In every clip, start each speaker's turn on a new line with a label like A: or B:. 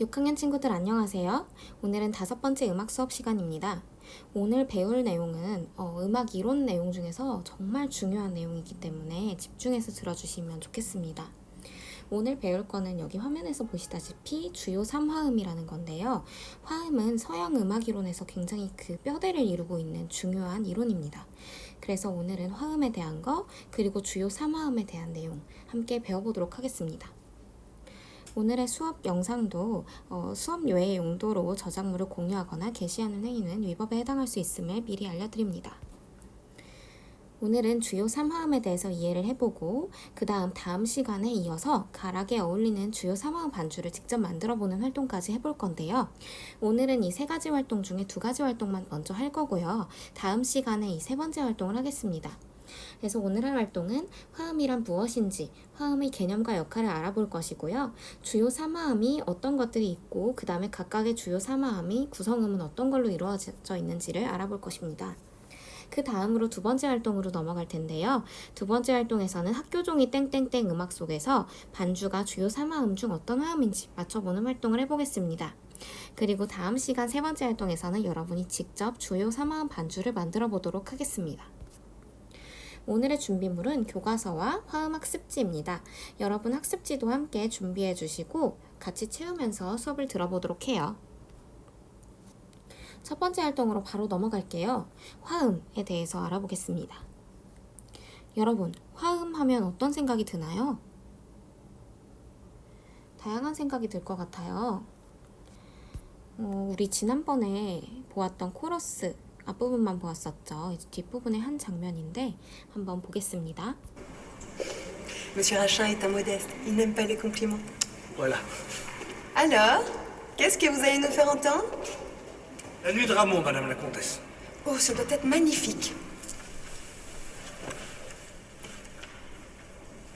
A: 6학년 친구들 안녕하세요. 오늘은 5번째 음악 수업 시간입니다. 오늘 배울 내용은 음악 이론 내용 중에서 정말 중요한 내용이기 때문에 집중해서 들어주시면 좋겠습니다. 오늘 배울 거는 여기 화면에서 보시다시피 주요 3화음이라는 건데요. 화음은 서양 음악 이론에서 굉장히 그 뼈대를 이루고 있는 중요한 이론입니다. 그래서 오늘은 화음에 대한 거 그리고 주요 3화음에 대한 내용 함께 배워보도록 하겠습니다. 오늘의 수업 영상도 수업 외의 용도로 저작물을 공유하거나 게시하는 행위는 위법에 해당할 수 있음을 미리 알려드립니다. 오늘은 주요 3화음에 대해서 이해를 해보고 다음 시간에 이어서 가락에 어울리는 주요 3화음 반주를 직접 만들어보는 활동까지 해볼 건데요. 오늘은 이 3가지 활동 중에 2가지 활동만 먼저 할 거고요. 다음 시간에 이 3번째 활동을 하겠습니다. 그래서 오늘 할 활동은 화음이란 무엇인지, 화음의 개념과 역할을 알아볼 것이고요. 주요 3화음이 어떤 것들이 있고 그 다음에 각각의 주요 3화음이 구성음은 어떤 걸로 이루어져 있는지를 알아볼 것입니다. 그 다음으로 2번째 활동으로 넘어갈 텐데요. 2번째 활동에서는 학교종이 땡땡땡 음악 속에서 반주가 주요 3화음 중 어떤 화음인지 맞춰보는 활동을 해보겠습니다. 그리고 다음 시간 3번째 활동에서는 여러분이 직접 주요 3화음 반주를 만들어 보도록 하겠습니다. 오늘의 준비물은 교과서와 화음 학습지입니다. 여러분 학습지도 함께 준비해 주시고 같이 채우면서 수업을 들어보도록 해요. 첫 번째 활동으로 바로 넘어갈게요. 화음에 대해서 알아보겠습니다. 여러분, 화음 하면 어떤 생각이 드나요? 다양한 생각이 들 것 같아요. 우리 지난번에 보았던 코러스 앞부분만 보았었죠. 이제 뒷부분의 한 장면인데 한번 보겠습니다.
B: Monsieur Rachin est un modeste. Il n'aime pas les compliments.
C: Voilà.
B: Alors, qu'est-ce que vous allez nous faire entendre?
C: La nuit de Ramon, Madame la Comtesse.
B: Oh, ça doit être magnifique.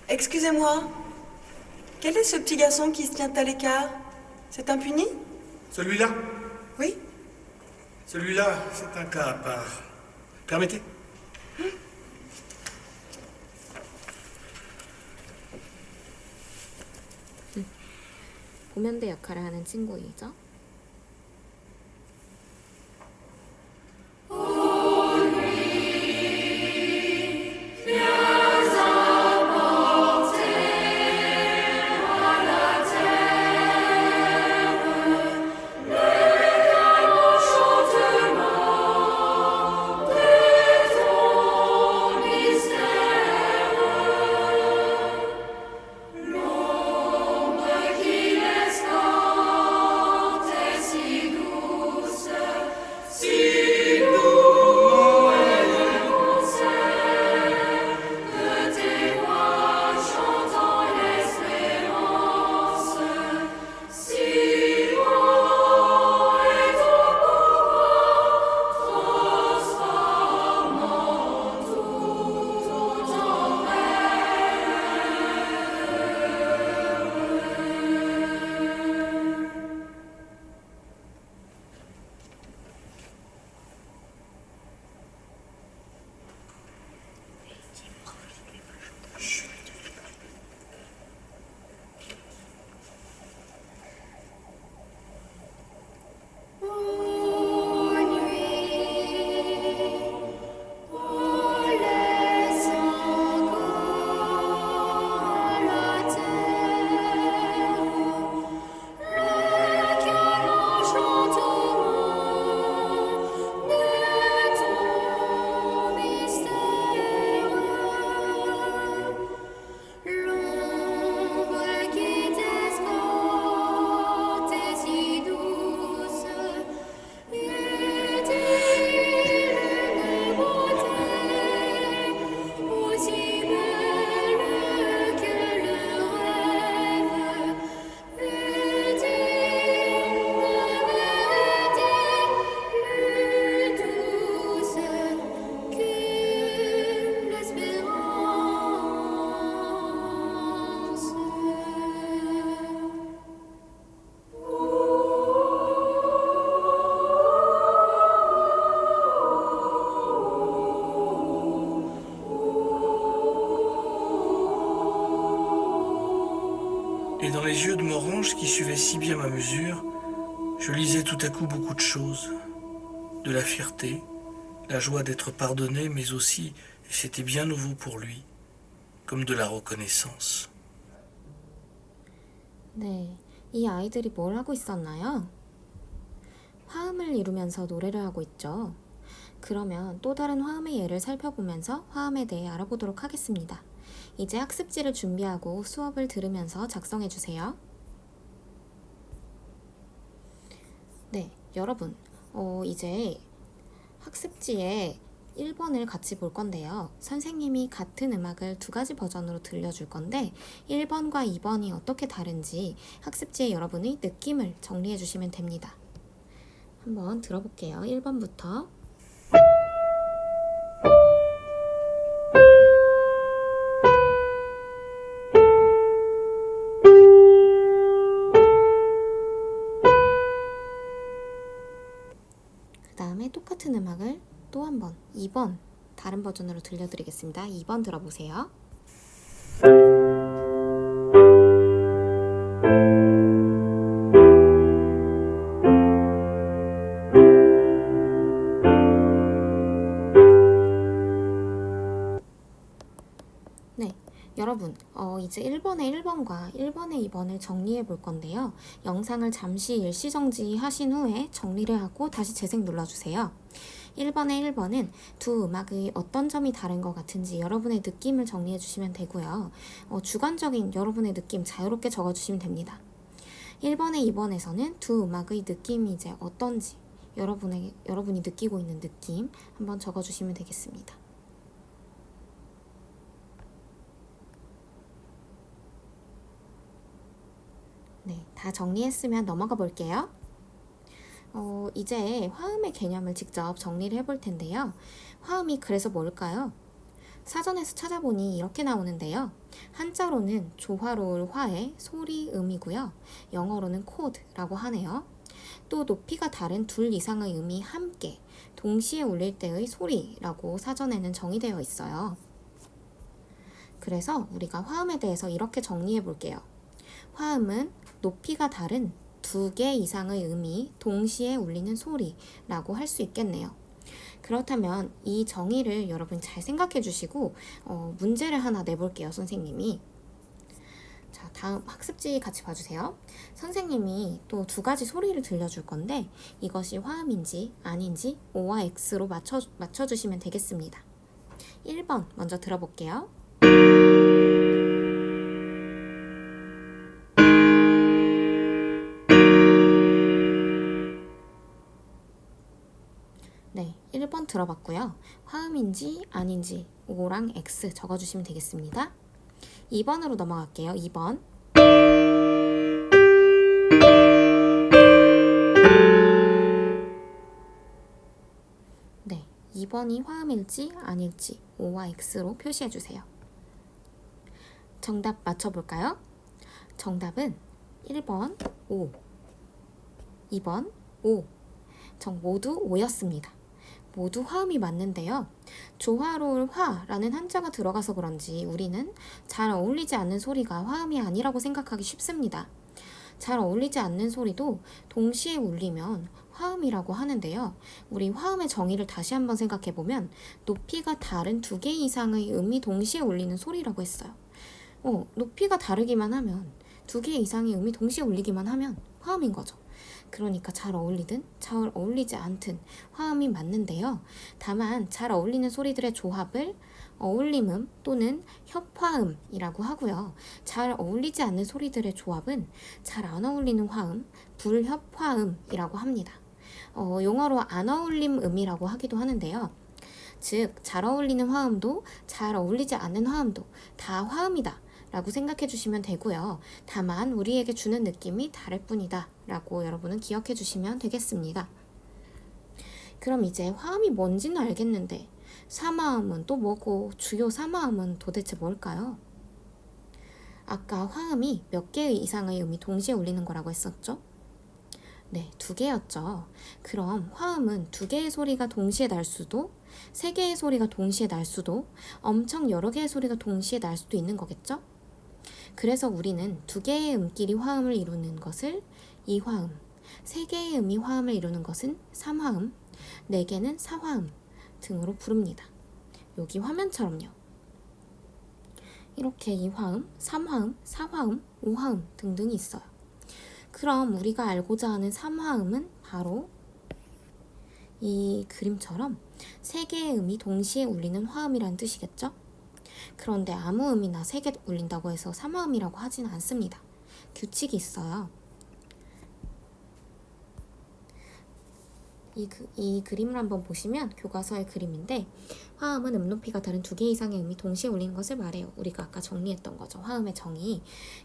B: Excusez-moi. Quel est ce petit garçon qui se tient à l'écart? C'est un puni?
C: Celui-là
B: Oui.
C: Celui-là, c'est un cas à part. Permettez?
A: 보면대 역할을 하는 친구이죠.
C: yeux de Morange qui suivaient si bien ma mesure, je lisais tout à coup beaucoup de choses. De la fierté, la joie d'être pardonné, mais aussi, et c'était bien nouveau pour lui, comme de la reconnaissance.
A: 네, 이 아이들이 뭘 하고 있었나요? 화음을 이루면서 노래를 하고 있죠. 그러면 또 다른 화음의 예를 살펴보면서 화음에 대해 알아보도록 하겠습니다. 이제 학습지를 준비하고 수업을 들으면서 작성해 주세요. 네, 여러분, 이제 학습지에 1번을 같이 볼 건데요. 선생님이 같은 음악을 두 가지 버전으로 들려줄 건데 1번과 2번이 어떻게 다른지 학습지에 여러분의 느낌을 정리해 주시면 됩니다. 한번 들어볼게요. 1번부터. 그 다음에 똑같은 음악을 또 한 번, 2번 다른 버전으로 들려드리겠습니다. 2번 들어보세요. 네, 여러분, 이제 1번의 1번과 1번의 2번을 정리해 볼 건데요. 영상을 잠시 일시정지 하신 후에 정리를 하고 다시 재생 눌러주세요. 1번의 1번은 두 음악의 어떤 점이 다른 것 같은지 여러분의 느낌을 정리해 주시면 되고요. 주관적인 여러분의 느낌 자유롭게 적어주시면 됩니다. 1번의 2번에서는 두 음악의 느낌이 이제 어떤지 여러분이 느끼고 있는 느낌 한번 적어주시면 되겠습니다. 네, 다 정리했으면 넘어가 볼게요. 이제 화음의 개념을 직접 정리를 해볼 텐데요. 화음이 그래서 뭘까요? 사전에서 찾아보니 이렇게 나오는데요. 한자로는 조화로울 화의 소리, 음이고요. 영어로는 코드라고 하네요. 또 높이가 다른 둘 이상의 음이 함께 동시에 울릴 때의 소리라고 사전에는 정의되어 있어요. 그래서 우리가 화음에 대해서 이렇게 정리해 볼게요. 화음은 높이가 다른 두 개 이상의 음이 동시에 울리는 소리라고 할 수 있겠네요. 그렇다면 이 정의를 여러분 잘 생각해 주시고 문제를 하나 내볼게요, 선생님이. 자, 다음 학습지 같이 봐주세요. 선생님이 또 두 가지 소리를 들려줄 건데 이것이 화음인지 아닌지 O와 X로 맞춰주시면 되겠습니다. 1번 먼저 들어볼게요. 네, 1번 들어봤고요. 화음인지 아닌지 O랑 X 적어주시면 되겠습니다. 2번으로 넘어갈게요. 2번. 네, 2번이 화음일지 아닐지 O와 X로 표시해주세요. 정답 맞춰볼까요? 정답은 1번 O, 2번 O. 모두 O였습니다. 모두 화음이 맞는데요. 조화로울 화라는 한자가 들어가서 그런지 우리는 잘 어울리지 않는 소리가 화음이 아니라고 생각하기 쉽습니다. 잘 어울리지 않는 소리도 동시에 울리면 화음이라고 하는데요. 우리 화음의 정의를 다시 한번 생각해보면 높이가 다른 두 개 이상의 음이 동시에 울리는 소리라고 했어요. 높이가 다르기만 하면 두 개 이상의 음이 동시에 울리기만 하면 화음인 거죠. 그러니까 잘 어울리든 잘 어울리지 않든 화음이 맞는데요. 다만 잘 어울리는 소리들의 조합을 어울림음 또는 협화음이라고 하고요. 잘 어울리지 않는 소리들의 조합은 잘 안 어울리는 화음, 불협화음이라고 합니다. 용어로 안 어울림 음이라고 하기도 하는데요. 즉, 잘 어울리는 화음도 잘 어울리지 않는 화음도 다 화음이다 라고 생각해 주시면 되고요. 다만 우리에게 주는 느낌이 다를 뿐이다 라고 여러분은 기억해 주시면 되겠습니다. 그럼 이제 화음이 뭔지는 알겠는데 사마음은 또 뭐고 주요 사마음은 도대체 뭘까요? 아까 화음이 몇 개 이상의 음이 동시에 울리는 거라고 했었죠? 네, 2개였죠. 그럼 화음은 2개의 소리가 동시에 날 수도, 3개의 소리가 동시에 날 수도, 엄청 여러 개의 소리가 동시에 날 수도 있는 거겠죠? 그래서 우리는 두 개의 음끼리 화음을 이루는 것을 이화음, 세 개의 음이 화음을 이루는 것은 삼화음, 네 개는 사화음 등으로 부릅니다. 여기 화면처럼요. 이렇게 이화음, 삼화음, 사화음, 오화음 등등이 있어요. 그럼 우리가 알고자 하는 삼화음은 바로 이 그림처럼 세 개의 음이 동시에 울리는 화음이라는 뜻이겠죠? 그런데 아무 음이나 세 개 울린다고 해서 삼화음이라고 하지는 않습니다. 규칙이 있어요. 이 그림을 한번 보시면 교과서의 그림인데 화음은 음높이가 다른 두 개 이상의 음이 동시에 울리는 것을 말해요. 우리가 아까 정리했던 거죠. 화음의 정의.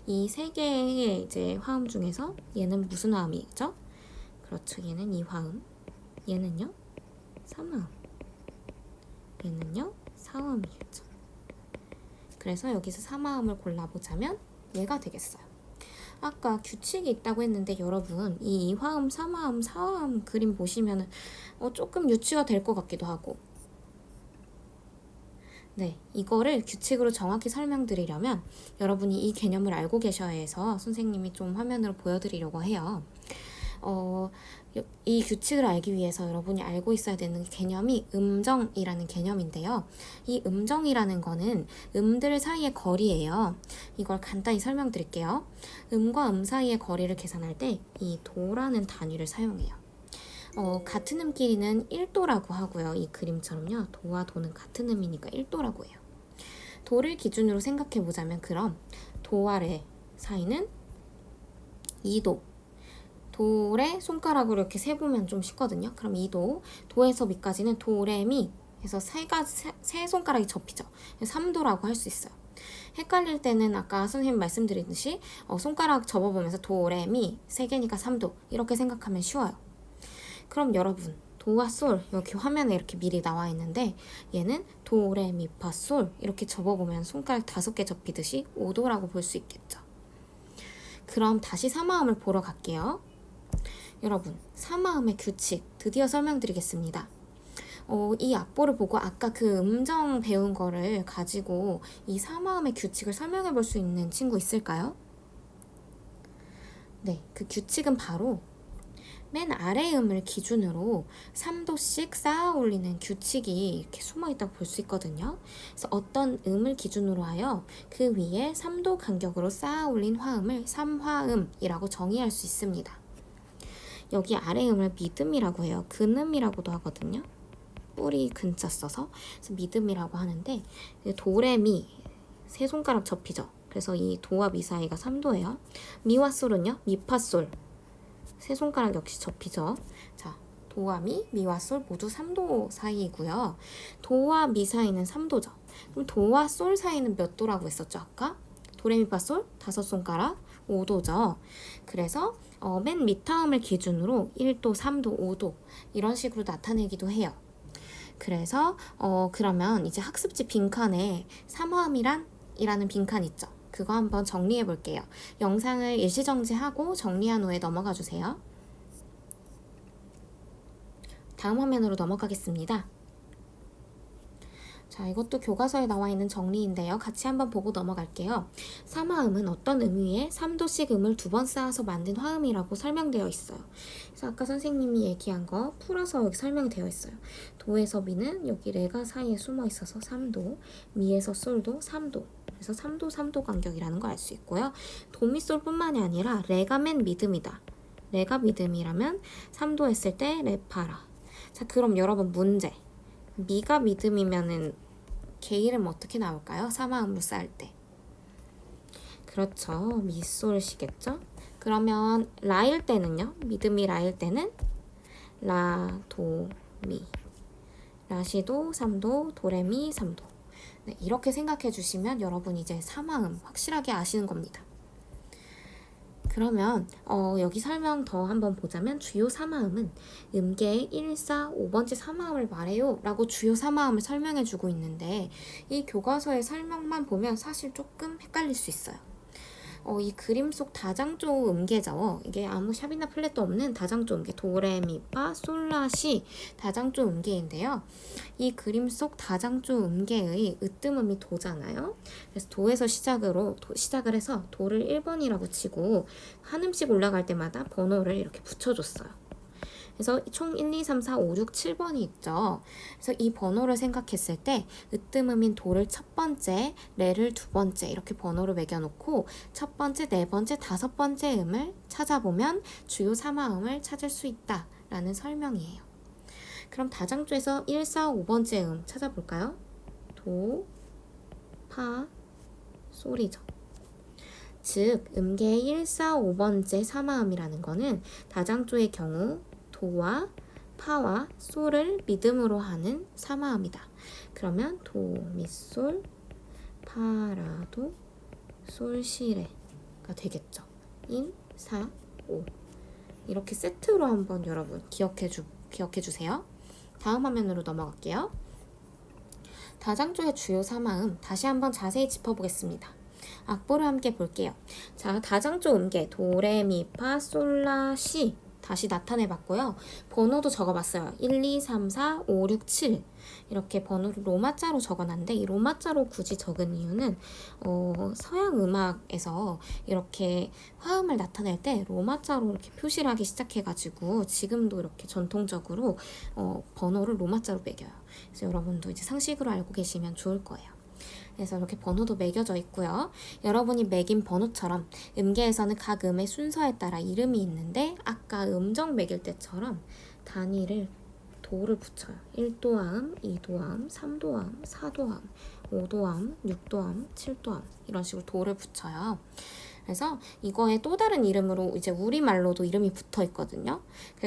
A: 이 세 개의 이제 화음 중에서 얘는 무슨 화음이죠? 그렇죠. 얘는 이화음. 얘는요? 삼화음. 얘는요? 사화음이겠죠. 그래서 여기서 삼화음을 골라보자면 얘가 되겠어요. 아까 규칙이 있다고 했는데 여러분 이 이화음, 삼화음, 사화음 그림 보시면은 조금 유추가 될 것 같기도 하고 네, 이거를 규칙으로 정확히 설명드리려면 여러분이 이 개념을 알고 계셔야 해서 선생님이 좀 화면으로 보여드리려고 해요. 이 규칙을 알기 위해서 여러분이 알고 있어야 되는 개념이 음정이라는 개념인데요. 이 음정이라는 거는 음들 사이의 거리예요. 이걸 간단히 설명드릴게요. 음과 음 사이의 거리를 계산할 때 이 도라는 단위를 사용해요. 같은 음끼리는 1도라고 하고요. 이 그림처럼요. 도와 도는 같은 음이니까 1도라고 해요. 도를 기준으로 생각해 보자면 그럼 도와 레 사이는 2도. 도레 손가락으로 이렇게 세보면 좀 쉽거든요. 그럼 2도, 도에서 미까지는 도레미 해서 세 손가락이 접히죠. 3도라고 할 수 있어요. 헷갈릴 때는 아까 선생님 말씀드리듯이 손가락 접어보면서 도레미 세 개니까 3도 이렇게 생각하면 쉬워요. 그럼 여러분 도와 솔 여기 화면에 이렇게 미리 나와 있는데 얘는 도레미파솔 이렇게 접어보면 손가락 5개 접히듯이 5도라고 볼 수 있겠죠. 그럼 다시 삼화음을 보러 갈게요. 여러분, 삼화음의 규칙 드디어 설명드리겠습니다. 이 악보를 보고 아까 그 음정 배운 거를 가지고 이 삼화음의 규칙을 설명해 볼 수 있는 친구 있을까요? 네, 그 규칙은 바로 맨 아래 음을 기준으로 3도씩 쌓아 올리는 규칙이 이렇게 숨어 있다고 볼 수 있거든요. 그래서 어떤 음을 기준으로 하여 그 위에 3도 간격으로 쌓아 올린 화음을 삼화음이라고 정의할 수 있습니다. 여기 아래 음을 믿음이라고 해요. 근음이라고도 하거든요. 뿌리 근자 써서 그래서 믿음이라고 하는데 도레미 세 손가락 접히죠. 그래서 이 도와 미 사이가 3도예요. 미와 솔은요. 미파솔 세 손가락 역시 접히죠. 자, 도와 미, 미와 솔 모두 3도 사이이고요. 도와 미 사이는 3도죠. 그럼 도와 솔 사이는 몇 도라고 했었죠? 아까? 도레미파솔 5손가락 5도죠. 그래서 맨 밑화음을 기준으로 1도, 3도, 5도 이런 식으로 나타내기도 해요. 그래서 그러면 이제 학습지 빈칸에 삼화음이라는 빈칸 있죠. 그거 한번 정리해 볼게요. 영상을 일시정지하고 정리한 후에 넘어가 주세요. 다음 화면으로 넘어가겠습니다. 자, 이것도 교과서에 나와 있는 정리인데요. 같이 한번 보고 넘어갈게요. 삼화음은 어떤 음 위에 3도씩 음을 2번 쌓아서 만든 화음이라고 설명되어 있어요. 그래서 아까 선생님이 얘기한 거 풀어서 여기 설명이 되어 있어요. 도에서 미는 여기 레가 사이에 숨어 있어서 3도, 미에서 솔도 3도. 그래서 3도, 3도 간격이라는 걸 알 수 있고요. 도미솔 뿐만이 아니라 레가 맨 미듬이다. 레가 미듬이라면 3도 했을 때 레파라. 자, 그럼 여러분 문제. 미가 미듬이면은 걔 이름 어떻게 나올까요? 삼화음으로 쌓을 때. 그렇죠. 미솔시겠죠? 그러면 라일 때는요? 미듬이 라일 때는 라, 도, 미. 라시도 3도, 도레미 3도. 네, 이렇게 생각해 주시면 여러분 이제 삼화음 확실하게 아시는 겁니다. 그러면 여기 설명 더 한번 보자면 주요 삼화음은 음계의 1, 4, 5번째 삼화음을 말해요 라고 주요 삼화음을 설명해 주고 있는데 이 교과서의 설명만 보면 사실 조금 헷갈릴 수 있어요. 이 그림 속 다장조 음계죠. 이게 아무 샵이나 플랫도 없는 다장조 음계, 도레미파 솔라시 다장조 음계인데요. 이 그림 속 다장조 음계의 으뜸음이 도잖아요. 그래서 도에서 시작을 해서 도를 1번이라고 치고 한 음씩 올라갈 때마다 번호를 이렇게 붙여줬어요. 그래서 총 1, 2, 3, 4, 5, 6, 7번이 있죠. 그래서 이 번호를 생각했을 때 으뜸음인 도를 첫 번째, 레를 두 번째 이렇게 번호를 매겨놓고 첫 번째, 네 번째, 다섯 번째 음을 찾아보면 주요 3화음을 찾을 수 있다라는 설명이에요. 그럼 다장조에서 1, 4, 5번째 음 찾아볼까요? 도, 파, 솔이죠. 즉 음계의 1, 4, 5번째 3화음이라는 거는 다장조의 경우 도와 파와 솔을 리듬으로 하는 3화음이다. 그러면 도, 미, 솔, 파, 라, 도, 솔, 시, 레가 되겠죠. 1, 4, 5 이렇게 세트로 한번 여러분 기억해 주세요. 다음 화면으로 넘어갈게요. 다장조의 주요 3화음 다시 한번 자세히 짚어보겠습니다. 악보를 함께 볼게요. 자, 다장조 음계 도, 레, 미, 파, 솔, 라, 시 다시 나타내봤고요. 번호도 적어봤어요. 1, 2, 3, 4, 5, 6, 7 이렇게 번호를 로마자로 적어놨는데 이 로마자로 굳이 적은 이유는 서양 음악에서 이렇게 화음을 나타낼 때 로마자로 이렇게 표시를 하기 시작해가지고 지금도 이렇게 전통적으로 번호를 로마자로 매겨요. 그래서 여러분도 이제 상식으로 알고 계시면 좋을 거예요. 그래서 이렇게 번호도 매겨져 있고요. 여러분이 매긴 번호처럼 음계에서는 각 음의 순서에 따라 이름이 있는데 아까 음정 매길 때처럼 단위를 도를 붙여요. 1도화음, 2도화음, 3도화음, 4도화음, 5도화음, 6도화음, 7도화음 이런 식으로 도를 붙여요. 그래서 이거에 또 다른 이름으로 이제 우리말로도 이름이 붙어 있거든요.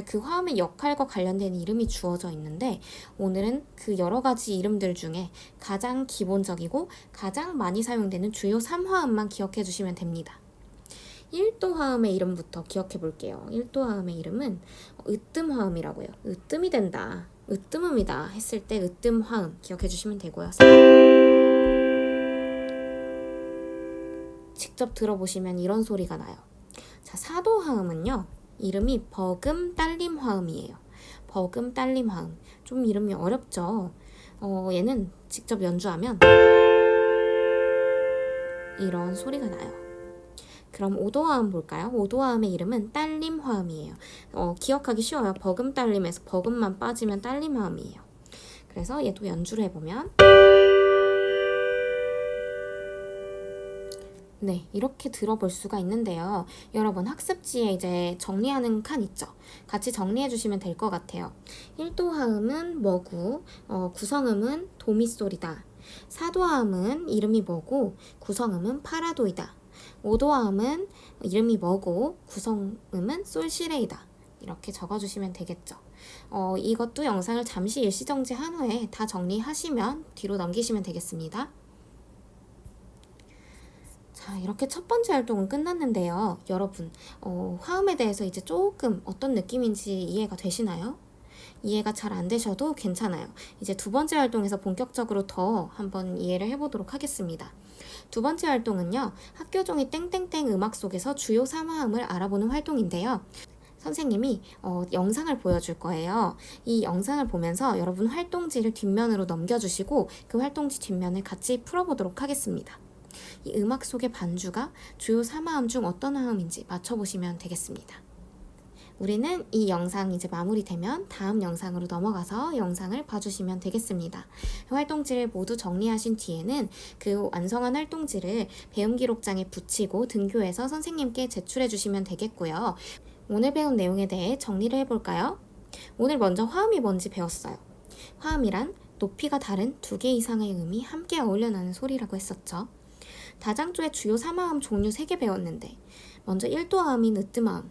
A: 그 화음의 역할과 관련된 이름이 주어져 있는데 오늘은 그 여러 가지 이름들 중에 가장 기본적이고 가장 많이 사용되는 주요 3화음만 기억해 주시면 됩니다. 1도 화음의 이름부터 기억해 볼게요. 1도 화음의 이름은 으뜸 화음이라고 해요. 으뜸이 된다, 으뜸음이다 했을 때 으뜸 화음 기억해 주시면 되고요. 직접 들어보시면 이런 소리가 나요. 자, 4도 화음은요. 이름이 버금 딸림 화음이에요. 버금 딸림 화음. 좀 이름이 어렵죠. 얘는 직접 연주하면 이런 소리가 나요. 그럼 5도 화음 볼까요? 5도 화음의 이름은 딸림 화음이에요. 기억하기 쉬워요. 버금 딸림에서 버금만 빠지면 딸림 화음이에요. 그래서 얘도 연주를 해보면 네, 이렇게 들어볼 수가 있는데요. 여러분 학습지에 이제 정리하는 칸 있죠? 같이 정리해 주시면 될 것 같아요. 1도 화음은 뭐고 구성음은 도미솔이다. 4도 화음은 이름이 뭐고 구성음은 파라도이다. 5도 화음은 이름이 뭐고 구성음은 솔시레이다. 이렇게 적어주시면 되겠죠. 이것도 영상을 잠시 일시정지한 후에 다 정리하시면 뒤로 넘기시면 되겠습니다. 자, 이렇게 첫 번째 활동은 끝났는데요. 여러분, 화음에 대해서 이제 조금 어떤 느낌인지 이해가 되시나요? 이해가 잘 안 되셔도 괜찮아요. 이제 두 번째 활동에서 본격적으로 더 한번 이해를 해보도록 하겠습니다. 두 번째 활동은요. 학교종이 땡땡땡 음악 속에서 주요 3화음을 알아보는 활동인데요. 선생님이 영상을 보여줄 거예요. 이 영상을 보면서 여러분 활동지를 뒷면으로 넘겨주시고 그 활동지 뒷면을 같이 풀어보도록 하겠습니다. 이 음악 속의 반주가 주요 3화음 중 어떤 화음인지 맞춰보시면 되겠습니다. 우리는 이 영상 이제 마무리되면 다음 영상으로 넘어가서 영상을 봐주시면 되겠습니다. 활동지를 모두 정리하신 뒤에는 그 완성한 활동지를 배움 기록장에 붙이고 등교해서 선생님께 제출해 주시면 되겠고요. 오늘 배운 내용에 대해 정리를 해볼까요? 오늘 먼저 화음이 뭔지 배웠어요. 화음이란 높이가 다른 2개 이상의 음이 함께 어울려 나는 소리라고 했었죠. 다장조의 주요 3화음 종류 3개 배웠는데 먼저 1도 화음인 으뜸화음,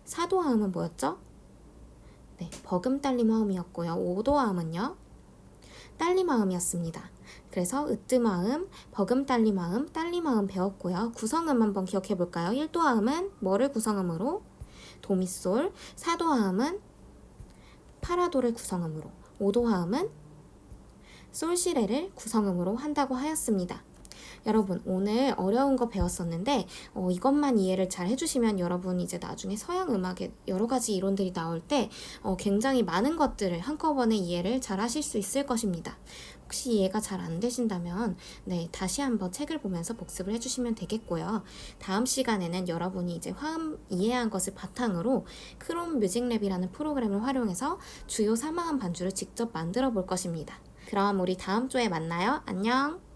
A: 4도 화음은 뭐였죠? 네, 버금 딸림 화음이었고요. 5도 화음은요? 딸림 화음이었습니다. 그래서 으뜸 화음, 버금 딸림 화음, 딸림 화음 배웠고요. 구성음 한번 기억해 볼까요? 1도 화음은 뭐를 구성음으로? 도미솔. 4도 화음은 파라도를 구성음으로. 5도 화음은 솔시레를 구성음으로 한다고 하였습니다. 여러분, 오늘 어려운 거 배웠었는데 이것만 이해를 잘 해주시면 여러분 이제 나중에 서양 음악의 여러 가지 이론들이 나올 때 굉장히 많은 것들을 한꺼번에 이해를 잘 하실 수 있을 것입니다. 혹시 이해가 잘 안 되신다면 다시 한번 책을 보면서 복습을 해주시면 되겠고요. 다음 시간에는 여러분이 이제 화음 이해한 것을 바탕으로 크롬 뮤직랩이라는 프로그램을 활용해서 주요 3화음 반주를 직접 만들어 볼 것입니다. 그럼 우리 다음 주에 만나요. 안녕!